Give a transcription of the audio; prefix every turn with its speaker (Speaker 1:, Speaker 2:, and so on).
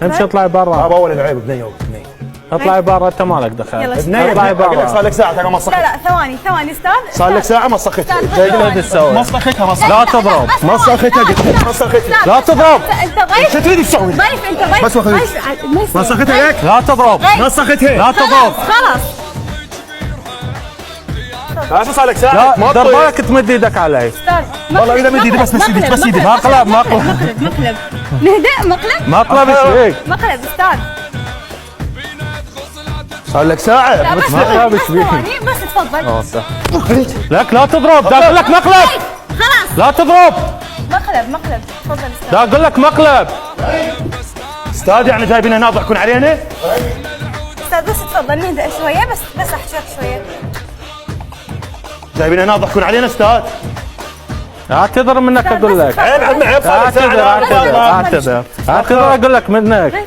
Speaker 1: امشي اطلعي برا.
Speaker 2: ابا اول العيب بنيه بنيه.
Speaker 1: اطلعي برا انت مالك دخل.
Speaker 2: بنيه اطلعي برا. صار لك ساعه ترى ما صخت.
Speaker 3: لا ثواني استاذ.
Speaker 2: صار لك ساعه ما صختها.
Speaker 1: شو تسوي؟
Speaker 2: ما صختها
Speaker 1: لا تضرب.
Speaker 2: ما صختها ما صختها.
Speaker 1: لا تضرب.
Speaker 3: انت ضيف.
Speaker 2: شو تريد تسوي؟
Speaker 3: ضيف انت ضيف.
Speaker 2: بس ما صختها لك.
Speaker 1: لا تضرب.
Speaker 2: ما صختها.
Speaker 1: لا تضرب.
Speaker 3: خلاص.
Speaker 2: عارف صار لك ساعه
Speaker 1: لا دير بالك تمد ايدك علي.
Speaker 2: والله اذا مد ايدي بس ايدك بس ايدك.
Speaker 1: مقلب
Speaker 3: مقلب نهدأ
Speaker 1: مقلب ايش فيك؟
Speaker 3: مقلب استاذ.
Speaker 2: صار لك ساعه.
Speaker 3: بس
Speaker 1: مقلب ايش فيك؟
Speaker 3: ثواني بس تفضل.
Speaker 1: لك لا تضرب، دا اقول لك مقلب.
Speaker 3: خلاص
Speaker 1: لا تضرب.
Speaker 3: مقلب تفضل استاذ.
Speaker 1: دا اقول لك مقلب.
Speaker 2: استاذ يعني جايبين هنا يضحكون علينا؟
Speaker 3: استاذ بس تفضل نهدأ شويه بس احكي شويه.
Speaker 2: جايبين هنا يضحكون علينا استاذ.
Speaker 1: اعتذر منك اقول لك.
Speaker 2: عيب صار لك ساعه.
Speaker 1: اعتذر اقول لك منك.